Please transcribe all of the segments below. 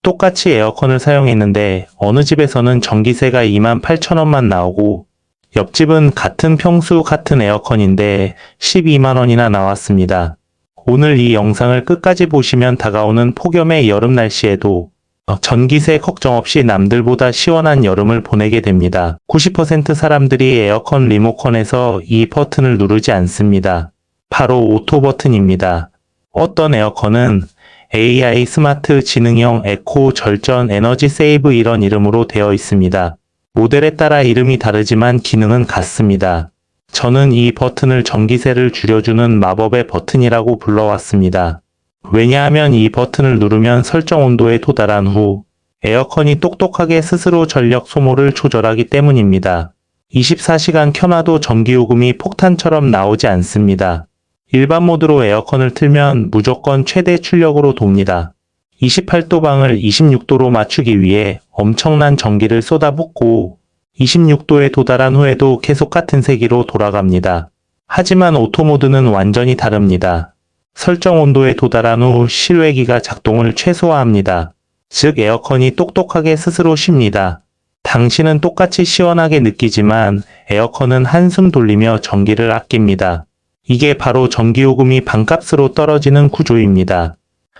똑같이 에어컨을 사용했는데 어느 집에서는 전기세가 28,000원만 나오고 옆집은 같은 평수 같은 에어컨인데 12만원이나 나왔습니다. 오늘 이 영상을 끝까지 보시면 다가오는 폭염의 여름 날씨에도 전기세 걱정 없이 남들보다 시원한 여름을 보내게 됩니다. 90% 사람들이 에어컨 리모컨에서 이 버튼을 누르지 않습니다. 바로 오토 버튼입니다. 어떤 에어컨은 AI 스마트 지능형 에코 절전 에너지 세이브 이런 이름으로 되어 있습니다. 모델에 따라 이름이 다르지만 기능은 같습니다. 저는 이 버튼을 전기세를 줄여주는 마법의 버튼이라고 불러왔습니다. 왜냐하면 이 버튼을 누르면 설정 온도에 도달한 후 에어컨이 똑똑하게 스스로 전력 소모를 조절하기 때문입니다. 24시간 켜놔도 전기요금이 폭탄처럼 나오지 않습니다. 일반 모드로 에어컨을 틀면 무조건 최대 출력으로 돕니다. 28도 방을 26도로 맞추기 위해 엄청난 전기를 쏟아붓고 26도에 도달한 후에도 계속 같은 세기로 돌아갑니다. 하지만 오토 모드는 완전히 다릅니다. 설정 온도에 도달한 후 실외기가 작동을 최소화합니다. 즉 에어컨이 똑똑하게 스스로 쉽니다. 당신은 똑같이 시원하게 느끼지만 에어컨은 한숨 돌리며 전기를 아낍니다. 이게 바로 전기요금이 반값으로 떨어지는 구조입니다.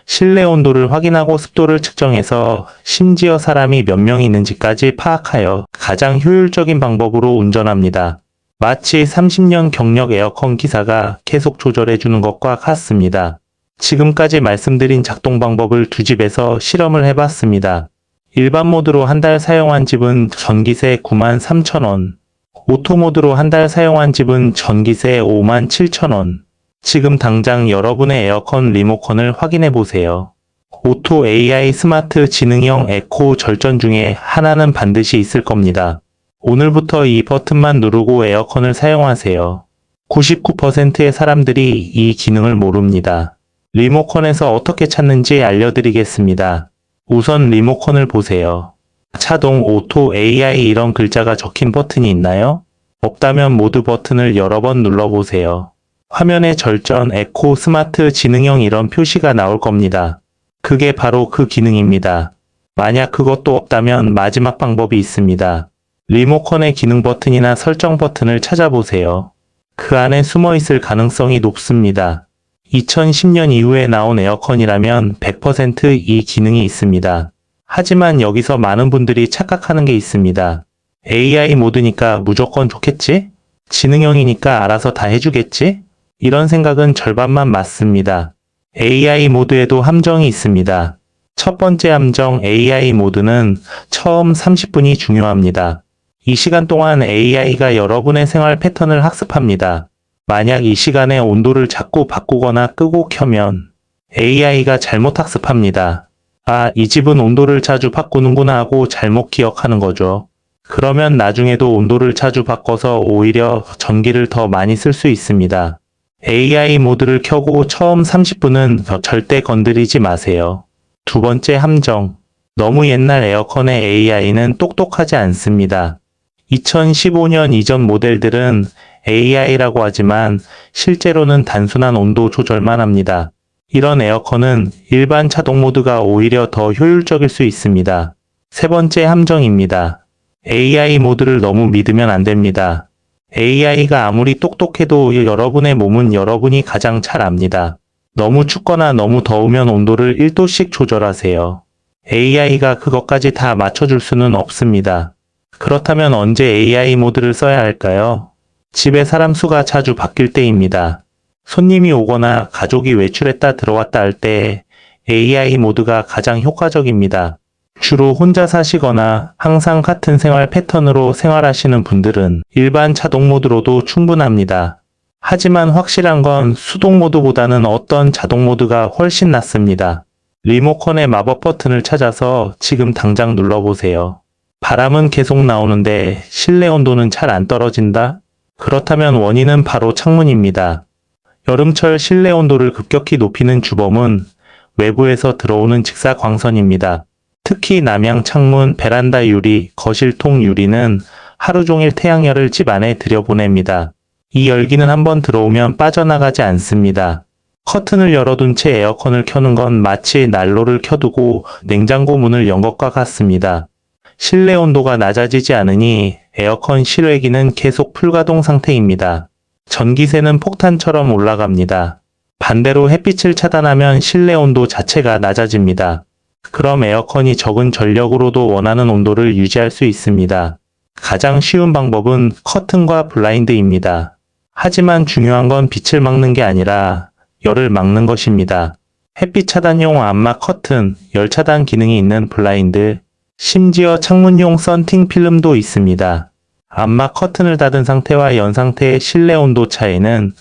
실내 온도를 확인하고 습도를 측정해서 심지어 사람이 몇 명 있는지까지 파악하여 가장 효율적인 방법으로 운전합니다. 마치 30년 경력 에어컨 기사가 계속 조절해주는 것과 같습니다. 지금까지 말씀드린 작동 방법을 두 집에서 실험을 해봤습니다. 일반 모드로 한 달 사용한 집은 전기세 93,000원, 오토 모드로 한 달 사용한 집은 전기세 57,000원. 지금 당장 여러분의 에어컨 리모컨을 확인해 보세요. 오토 AI 스마트 지능형 에코 절전 중에 하나는 반드시 있을 겁니다. 오늘부터 이 버튼만 누르고 에어컨을 사용하세요. 99%의 사람들이 이 기능을 모릅니다. 리모컨에서 어떻게 찾는지 알려드리겠습니다. 우선 리모컨을 보세요. 자동, 오토, AI 이런 글자가 적힌 버튼이 있나요? 없다면 모두 버튼을 여러 번 눌러보세요. 화면에 절전, 에코, 스마트, 지능형 이런 표시가 나올 겁니다. 그게 바로 그 기능입니다. 만약 그것도 없다면 마지막 방법이 있습니다. 리모컨의 기능 버튼이나 설정 버튼을 찾아보세요. 그 안에 숨어 있을 가능성이 높습니다. 2010년 이후에 나온 에어컨이라면 100%이 기능이 있습니다. 하지만 여기서 많은 분들이 착각하는 게 있습니다. AI 모드니까 무조건 좋겠지? 지능형이니까 알아서 다 해주겠지? 이런 생각은 절반만 맞습니다. AI 모드에도 함정이 있습니다. 첫 번째 함정 AI 모드는 처음 30분이 중요합니다. 이 시간 동안 AI가 여러분의 생활 패턴을 학습합니다. 만약 이 시간에 온도를 자꾸 바꾸거나 끄고 켜면 AI가 잘못 학습합니다. 아, 이 집은 온도를 자주 바꾸는구나 하고 잘못 기억하는 거죠. 그러면 나중에도 온도를 자주 바꿔서 오히려 전기를 더 많이 쓸 수 있습니다. AI 모드를 켜고 처음 30분은 절대 건드리지 마세요. 두 번째 함정. 너무 옛날 에어컨의 AI는 똑똑하지 않습니다. 2015년 이전 모델들은 AI라고 하지만 실제로는 단순한 온도 조절만 합니다. 이런 에어컨은 일반 자동 모드가 오히려 더 효율적일 수 있습니다. 세 번째 함정입니다. AI 모드를 너무 믿으면 안 됩니다. AI가 아무리 똑똑해도 여러분의 몸은 여러분이 가장 잘 압니다. 너무 춥거나 너무 더우면 온도를 1도씩 조절하세요. AI가 그것까지 다 맞춰줄 수는 없습니다. 그렇다면 언제 AI 모드를 써야 할까요? 집에 사람 수가 자주 바뀔 때입니다. 손님이 오거나 가족이 외출했다 들어왔다 할 때 AI 모드가 가장 효과적입니다. 주로 혼자 사시거나 항상 같은 생활 패턴으로 생활하시는 분들은 일반 자동 모드로도 충분합니다. 하지만 확실한 건 수동 모드보다는 어떤 자동 모드가 훨씬 낫습니다. 리모컨의 마법 버튼을 찾아서 지금 당장 눌러보세요. 바람은 계속 나오는데 실내 온도는 잘 안 떨어진다? 그렇다면 원인은 바로 창문입니다. 여름철 실내 온도를 급격히 높이는 주범은 외부에서 들어오는 직사광선입니다. 특히 남향 창문, 베란다 유리, 거실통 유리는 하루 종일 태양열을 집 안에 들여보냅니다. 이 열기는 한번 들어오면 빠져나가지 않습니다. 커튼을 열어둔 채 에어컨을 켜는 건 마치 난로를 켜두고 냉장고 문을 연 것과 같습니다. 실내 온도가 낮아지지 않으니 에어컨 실외기는 계속 풀가동 상태입니다. 전기세는 폭탄처럼 올라갑니다. 반대로 햇빛을 차단하면 실내 온도 자체가 낮아집니다. 그럼 에어컨이 적은 전력으로도 원하는 온도를 유지할 수 있습니다. 가장 쉬운 방법은 커튼과 블라인드입니다. 하지만 중요한 건 빛을 막는 게 아니라 열을 막는 것입니다. 햇빛 차단용 암막 커튼, 열 차단 기능이 있는 블라인드, 심지어 창문용 썬팅 필름도 있습니다. 암막 커튼을 닫은 상태와 연 상태의 실내 온도 차이는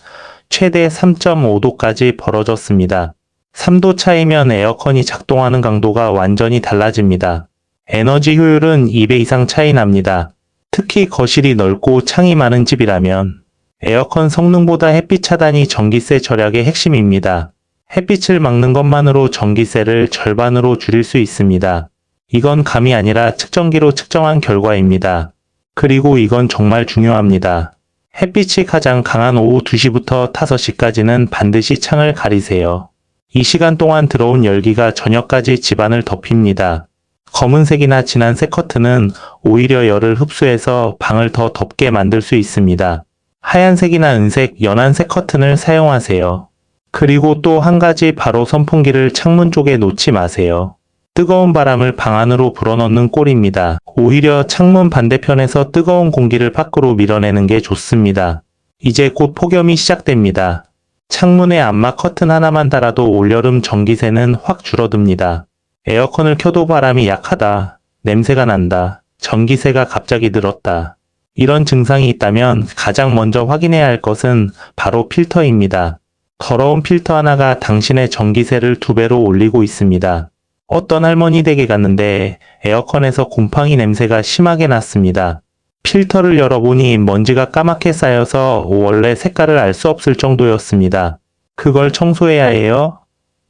최대 3.5도까지 벌어졌습니다. 3도 차이면 에어컨이 작동하는 강도가 완전히 달라집니다. 에너지 효율은 2배 이상 차이 납니다. 특히 거실이 넓고 창이 많은 집이라면 에어컨 성능보다 햇빛 차단이 전기세 절약의 핵심입니다. 햇빛을 막는 것만으로 전기세를 절반으로 줄일 수 있습니다. 이건 감이 아니라 측정기로 측정한 결과입니다. 그리고 이건 정말 중요합니다. 햇빛이 가장 강한 오후 2시부터 5시까지는 반드시 창을 가리세요. 이 시간 동안 들어온 열기가 저녁까지 집안을 덮입니다. 검은색이나 진한색 커튼은 오히려 열을 흡수해서 방을 더 덥게 만들 수 있습니다. 하얀색이나 은색, 연한색 커튼을 사용하세요. 그리고 또 한 가지, 바로 선풍기를 창문 쪽에 놓지 마세요. 뜨거운 바람을 방 안으로 불어넣는 꼴입니다. 오히려 창문 반대편에서 뜨거운 공기를 밖으로 밀어내는 게 좋습니다. 이제 곧 폭염이 시작됩니다. 창문에 암막 커튼 하나만 달아도 올여름 전기세는 확 줄어듭니다. 에어컨을 켜도 바람이 약하다, 냄새가 난다, 전기세가 갑자기 늘었다. 이런 증상이 있다면 가장 먼저 확인해야 할 것은 바로 필터입니다. 더러운 필터 하나가 당신의 전기세를 2배로 올리고 있습니다. 어떤 할머니 댁에 갔는데 에어컨에서 곰팡이 냄새가 심하게 났습니다. 필터를 열어보니 먼지가 까맣게 쌓여서 원래 색깔을 알 수 없을 정도였습니다. 그걸 청소해야 해요?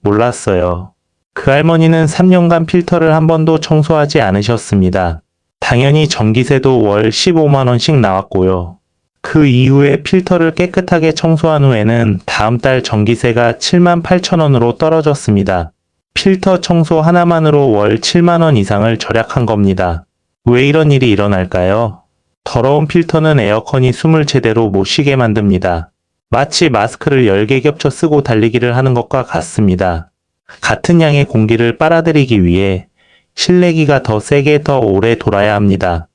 몰랐어요. 그 할머니는 3년간 필터를 한 번도 청소하지 않으셨습니다. 당연히 전기세도 월 15만원씩 나왔고요. 그 이후에 필터를 깨끗하게 청소한 후에는 다음 달 전기세가 78,000원으로 떨어졌습니다. 필터 청소 하나만으로 월 7만원 이상을 절약한 겁니다. 왜 이런 일이 일어날까요? 더러운 필터는 에어컨이 숨을 제대로 못 쉬게 만듭니다. 마치 마스크를 열개 겹쳐 쓰고 달리기를 하는 것과 같습니다. 같은 양의 공기를 빨아들이기 위해 실내기가 더 세게 더 오래 돌아야 합니다.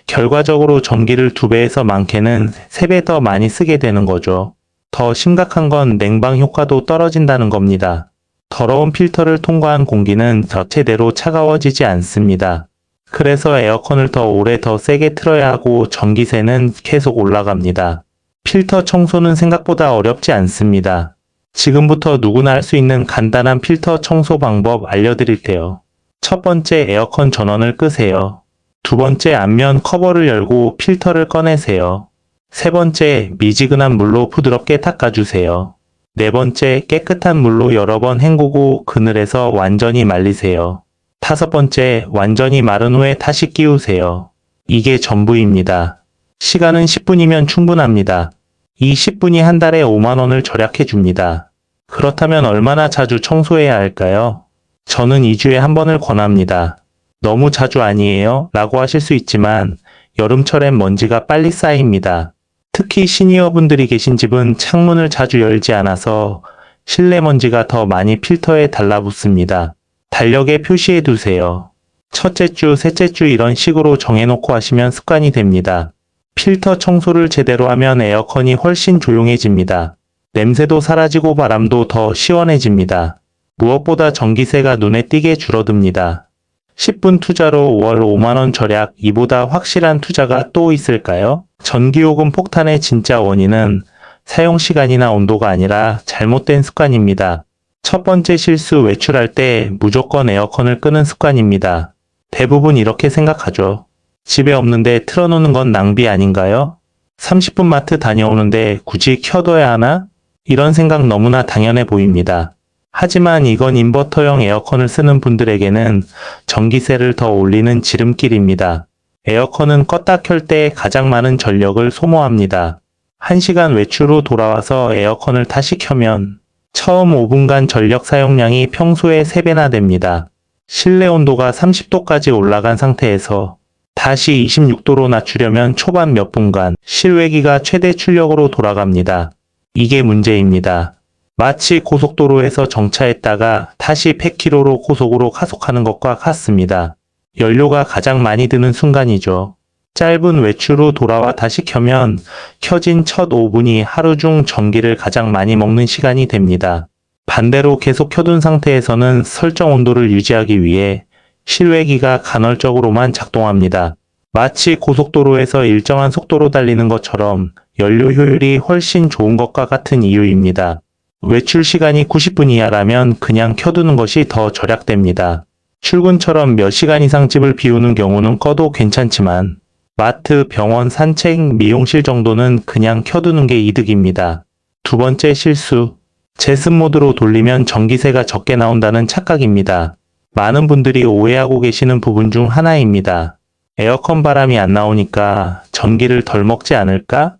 결과적으로 전기를 2배에서 많게는 3배 더 많이 쓰게 되는 거죠. 더 심각한 건 냉방 효과도 떨어진다는 겁니다. 더러운 필터를 통과한 공기는 자체대로 차가워지지 않습니다. 그래서 에어컨을 더 오래 더 세게 틀어야 하고 전기세는 계속 올라갑니다. 필터 청소는 생각보다 어렵지 않습니다. 지금부터 누구나 할 수 있는 간단한 필터 청소 방법 알려드릴게요. 첫 번째, 에어컨 전원을 끄세요. 두 번째, 앞면 커버를 열고 필터를 꺼내세요. 세 번째, 미지근한 물로 부드럽게 닦아주세요. 네 번째, 깨끗한 물로 여러 번 헹구고 그늘에서 완전히 말리세요. 다섯 번째, 완전히 마른 후에 다시 끼우세요. 이게 전부입니다. 시간은 10분이면 충분합니다. 이 10분이 한 달에 5만원을 절약해 줍니다. 그렇다면 얼마나 자주 청소해야 할까요? 저는 2주에 한 번을 권합니다. 너무 자주 아니에요? 라고 하실 수 있지만 여름철엔 먼지가 빨리 쌓입니다. 특히 시니어분들이 계신 집은 창문을 자주 열지 않아서 실내 먼지가 더 많이 필터에 달라붙습니다. 달력에 표시해 두세요. 첫째 주, 셋째 주 이런 식으로 정해놓고 하시면 습관이 됩니다. 필터 청소를 제대로 하면 에어컨이 훨씬 조용해집니다. 냄새도 사라지고 바람도 더 시원해집니다. 무엇보다 전기세가 눈에 띄게 줄어듭니다. 10분 투자로 월 5만원 절약, 이보다 확실한 투자가 또 있을까요? 전기요금 폭탄의 진짜 원인은 사용 시간이나 온도가 아니라 잘못된 습관입니다. 첫 번째 실수, 외출할 때 무조건 에어컨을 끄는 습관입니다. 대부분 이렇게 생각하죠. 집에 없는데 틀어놓는 건 낭비 아닌가요? 30분 마트 다녀오는데 굳이 켜둬야 하나? 이런 생각 너무나 당연해 보입니다. 하지만 이건 인버터형 에어컨을 쓰는 분들에게는 전기세를 더 올리는 지름길입니다. 에어컨은 껐다 켤 때 가장 많은 전력을 소모합니다. 1시간 외출 후 돌아와서 에어컨을 다시 켜면 처음 5분간 전력 사용량이 평소의 3배나 됩니다. 실내 온도가 30도까지 올라간 상태에서 다시 26도로 낮추려면 초반 몇 분간 실외기가 최대 출력으로 돌아갑니다. 이게 문제입니다. 마치 고속도로에서 정차했다가 다시 100km로 고속으로 가속하는 것과 같습니다. 연료가 가장 많이 드는 순간이죠. 짧은 외출 후 돌아와 다시 켜면 켜진 첫 5분이 하루 중 전기를 가장 많이 먹는 시간이 됩니다. 반대로 계속 켜둔 상태에서는 설정 온도를 유지하기 위해 실외기가 간헐적으로만 작동합니다. 마치 고속도로에서 일정한 속도로 달리는 것처럼 연료 효율이 훨씬 좋은 것과 같은 이유입니다. 외출 시간이 90분 이하라면 그냥 켜두는 것이 더 절약됩니다. 출근처럼 몇 시간 이상 집을 비우는 경우는 꺼도 괜찮지만 마트, 병원, 산책, 미용실 정도는 그냥 켜두는 게 이득입니다. 두 번째 실수. 제습 모드로 돌리면 전기세가 적게 나온다는 착각입니다. 많은 분들이 오해하고 계시는 부분 중 하나입니다. 에어컨 바람이 안 나오니까 전기를 덜 먹지 않을까?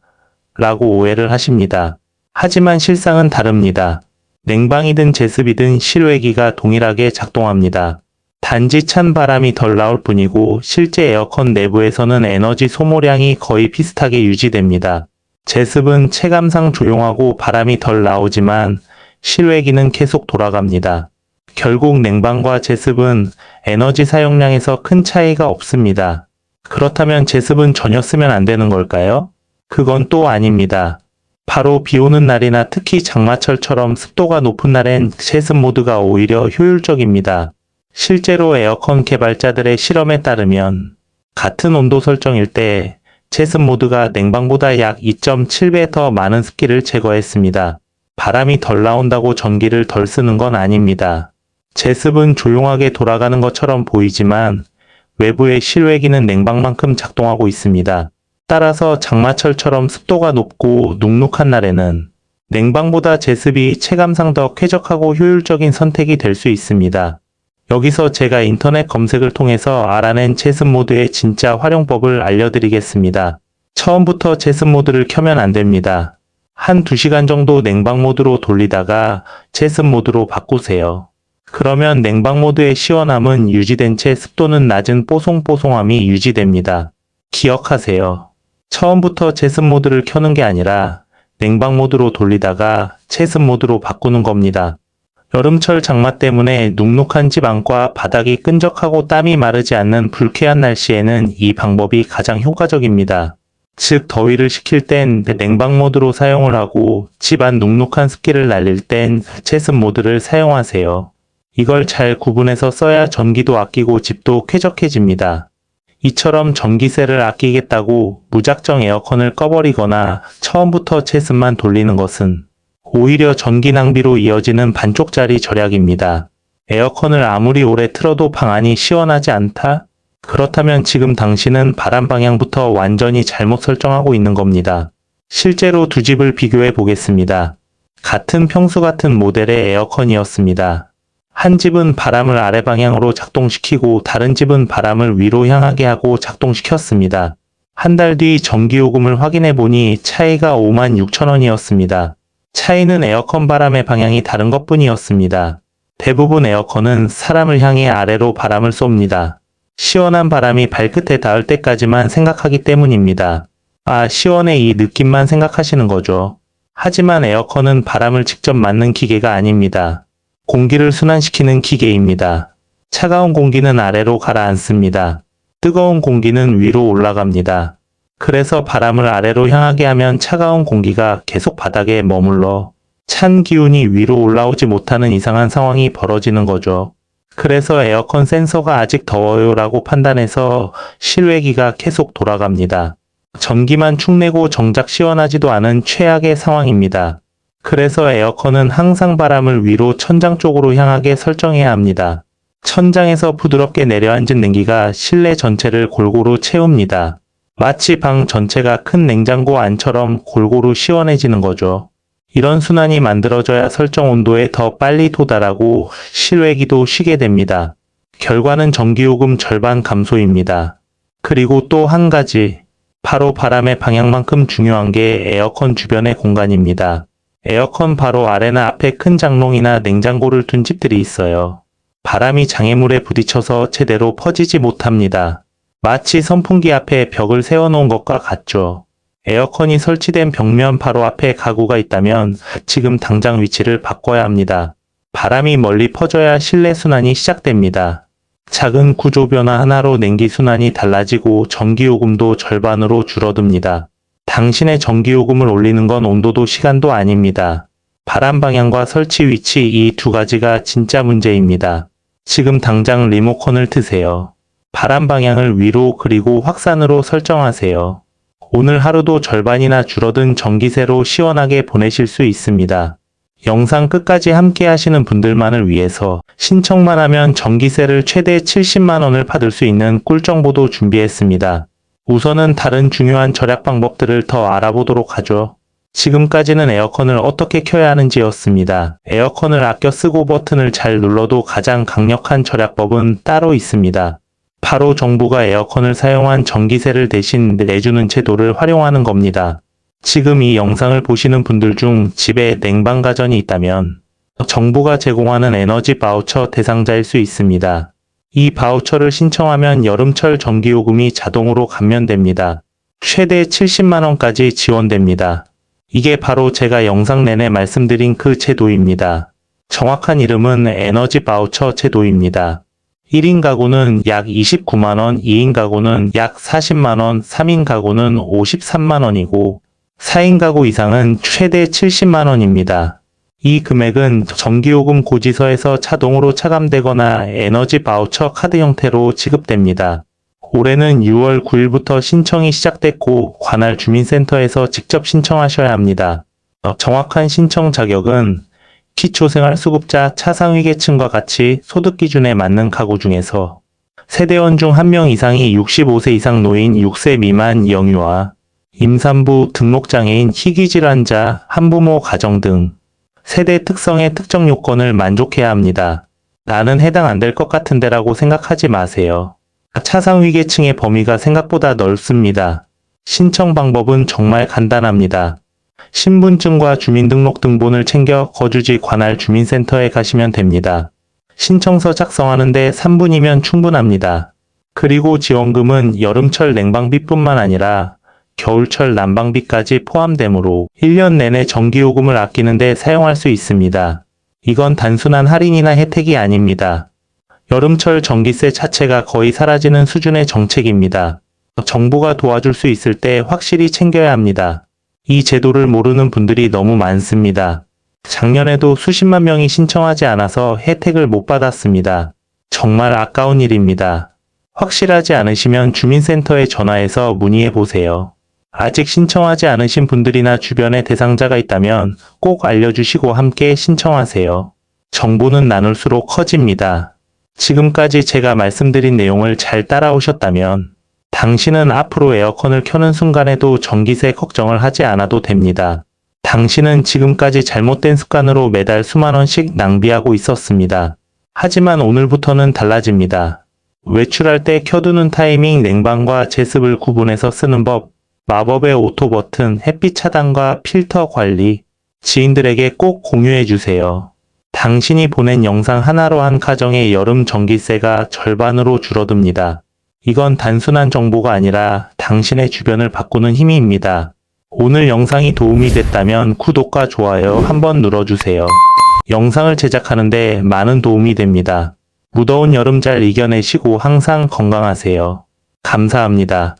라고 오해를 하십니다. 하지만 실상은 다릅니다. 냉방이든 제습이든 실외기가 동일하게 작동합니다. 단지 찬 바람이 덜 나올 뿐이고 실제 에어컨 내부에서는 에너지 소모량이 거의 비슷하게 유지됩니다. 제습은 체감상 조용하고 바람이 덜 나오지만 실외기는 계속 돌아갑니다. 결국 냉방과 제습은 에너지 사용량에서 큰 차이가 없습니다. 그렇다면 제습은 전혀 쓰면 안 되는 걸까요? 그건 또 아닙니다. 바로 비 오는 날이나 특히 장마철처럼 습도가 높은 날엔 제습 모드가 오히려 효율적입니다. 실제로 에어컨 개발자들의 실험에 따르면 같은 온도 설정일 때 제습 모드가 냉방보다 약 2.7배 더 많은 습기를 제거했습니다. 바람이 덜 나온다고 전기를 덜 쓰는 건 아닙니다. 제습은 조용하게 돌아가는 것처럼 보이지만 외부의 실외기는 냉방만큼 작동하고 있습니다. 따라서 장마철처럼 습도가 높고 눅눅한 날에는 냉방보다 제습이 체감상 더 쾌적하고 효율적인 선택이 될 수 있습니다. 여기서 제가 인터넷 검색을 통해서 알아낸 제습 모드의 진짜 활용법을 알려드리겠습니다. 처음부터 제습 모드를 켜면 안 됩니다. 한 2시간 정도 냉방 모드로 돌리다가 제습 모드로 바꾸세요. 그러면 냉방 모드의 시원함은 유지된 채 습도는 낮은 뽀송뽀송함이 유지됩니다. 기억하세요. 처음부터 제습 모드를 켜는 게 아니라 냉방 모드로 돌리다가 제습 모드로 바꾸는 겁니다. 여름철 장마 때문에 눅눅한 집 안과 바닥이 끈적하고 땀이 마르지 않는 불쾌한 날씨에는 이 방법이 가장 효과적입니다. 즉 더위를 식힐 땐 냉방 모드로 사용을 하고 집안 눅눅한 습기를 날릴 땐 제습 모드를 사용하세요. 이걸 잘 구분해서 써야 전기도 아끼고 집도 쾌적해집니다. 이처럼 전기세를 아끼겠다고 무작정 에어컨을 꺼버리거나 처음부터 제습만 돌리는 것은 오히려 전기 낭비로 이어지는 반쪽짜리 절약입니다. 에어컨을 아무리 오래 틀어도 방 안이 시원하지 않다? 그렇다면 지금 당신은 바람 방향부터 완전히 잘못 설정하고 있는 겁니다. 실제로 두 집을 비교해 보겠습니다. 같은 평수 같은 모델의 에어컨이었습니다. 한 집은 바람을 아래 방향으로 작동시키고 다른 집은 바람을 위로 향하게 하고 작동시켰습니다. 한 달 뒤 전기요금을 확인해 보니 차이가 56,000원이었습니다. 차이는 에어컨 바람의 방향이 다른 것뿐이었습니다. 대부분 에어컨은 사람을 향해 아래로 바람을 쏩니다. 시원한 바람이 발끝에 닿을 때까지만 생각하기 때문입니다. 아, 시원해 이 느낌만 생각하시는 거죠. 하지만 에어컨은 바람을 직접 맞는 기계가 아닙니다. 공기를 순환시키는 기계입니다. 차가운 공기는 아래로 가라앉습니다. 뜨거운 공기는 위로 올라갑니다. 그래서 바람을 아래로 향하게 하면 차가운 공기가 계속 바닥에 머물러 찬 기운이 위로 올라오지 못하는 이상한 상황이 벌어지는 거죠. 그래서 에어컨 센서가 아직 더워요 라고 판단해서 실외기가 계속 돌아갑니다. 전기만 축내고 정작 시원하지도 않은 최악의 상황입니다. 그래서 에어컨은 항상 바람을 위로 천장 쪽으로 향하게 설정해야 합니다. 천장에서 부드럽게 내려앉은 냉기가 실내 전체를 골고루 채웁니다. 마치 방 전체가 큰 냉장고 안처럼 골고루 시원해지는 거죠. 이런 순환이 만들어져야 설정 온도에 더 빨리 도달하고 실외기도 쉬게 됩니다. 결과는 전기요금 절반 감소입니다. 그리고 또 한 가지, 바로 바람의 방향만큼 중요한 게 에어컨 주변의 공간입니다. 에어컨 바로 아래나 앞에 큰 장롱이나 냉장고를 둔 집들이 있어요. 바람이 장애물에 부딪혀서 제대로 퍼지지 못합니다. 마치 선풍기 앞에 벽을 세워놓은 것과 같죠. 에어컨이 설치된 벽면 바로 앞에 가구가 있다면 지금 당장 위치를 바꿔야 합니다. 바람이 멀리 퍼져야 실내 순환이 시작됩니다. 작은 구조 변화 하나로 냉기 순환이 달라지고 전기요금도 절반으로 줄어듭니다. 당신의 전기요금을 올리는 건 온도도 시간도 아닙니다. 바람 방향과 설치 위치 이 두 가지가 진짜 문제입니다. 지금 당장 리모컨을 트세요. 바람 방향을 위로 그리고 확산으로 설정하세요. 오늘 하루도 절반이나 줄어든 전기세로 시원하게 보내실 수 있습니다. 영상 끝까지 함께 하시는 분들만을 위해서 신청만 하면 전기세를 최대 70만 원을 받을 수 있는 꿀정보도 준비했습니다. 우선은 다른 중요한 절약 방법들을 더 알아보도록 하죠. 지금까지는 에어컨을 어떻게 켜야 하는지였습니다. 에어컨을 아껴 쓰고 버튼을 잘 눌러도 가장 강력한 절약법은 따로 있습니다. 바로 정부가 에어컨을 사용한 전기세를 대신 내주는 제도를 활용하는 겁니다. 지금 이 영상을 보시는 분들 중 집에 냉방가전이 있다면 정부가 제공하는 에너지 바우처 대상자일 수 있습니다. 이 바우처를 신청하면 여름철 전기요금이 자동으로 감면됩니다. 최대 70만 원까지 지원됩니다. 이게 바로 제가 영상 내내 말씀드린 그 제도입니다. 정확한 이름은 에너지 바우처 제도입니다. 1인 가구는 약 29만 원, 2인 가구는 약 40만 원, 3인 가구는 53만 원이고 4인 가구 이상은 최대 70만 원입니다. 이 금액은 전기요금 고지서에서 자동으로 차감되거나 에너지 바우처 카드 형태로 지급됩니다. 올해는 6월 9일부터 신청이 시작됐고 관할 주민센터에서 직접 신청하셔야 합니다. 정확한 신청 자격은 기초생활수급자 차상위계층과 같이 소득 기준에 맞는 가구 중에서 세대원 중 1명 이상이 65세 이상 노인 6세 미만 영유아, 임산부, 등록장애인, 희귀질환자, 한부모 가정 등 세대 특성의 특정 요건을 만족해야 합니다. 나는 해당 안 될 것 같은데 라고 생각하지 마세요. 차상위계층의 범위가 생각보다 넓습니다. 신청 방법은 정말 간단합니다. 신분증과 주민등록등본을 챙겨 거주지 관할 주민센터에 가시면 됩니다. 신청서 작성하는데 3분이면 충분합니다. 그리고 지원금은 여름철 냉방비뿐만 아니라 겨울철 난방비까지 포함되므로 1년 내내 전기요금을 아끼는 데 사용할 수 있습니다. 이건 단순한 할인이나 혜택이 아닙니다. 여름철 전기세 자체가 거의 사라지는 수준의 정책입니다. 정부가 도와줄 수 있을 때 확실히 챙겨야 합니다. 이 제도를 모르는 분들이 너무 많습니다. 작년에도 수십만 명이 신청하지 않아서 혜택을 못 받았습니다. 정말 아까운 일입니다. 확실하지 않으시면 주민센터에 전화해서 문의해 보세요. 아직 신청하지 않으신 분들이나 주변에 대상자가 있다면 꼭 알려주시고 함께 신청하세요. 정보는 나눌수록 커집니다. 지금까지 제가 말씀드린 내용을 잘 따라오셨다면 당신은 앞으로 에어컨을 켜는 순간에도 전기세 걱정을 하지 않아도 됩니다. 당신은 지금까지 잘못된 습관으로 매달 수만 원씩 낭비하고 있었습니다. 하지만 오늘부터는 달라집니다. 외출할 때 켜두는 타이밍, 냉방과 제습을 구분해서 쓰는 법, 마법의 오토 버튼, 햇빛 차단과 필터 관리, 지인들에게 꼭 공유해 주세요. 당신이 보낸 영상 하나로 한 가정의 여름 전기세가 절반으로 줄어듭니다. 이건 단순한 정보가 아니라 당신의 주변을 바꾸는 힘입니다. 오늘 영상이 도움이 됐다면 구독과 좋아요 한번 눌러주세요. 영상을 제작하는데 많은 도움이 됩니다. 무더운 여름 잘 이겨내시고 항상 건강하세요. 감사합니다.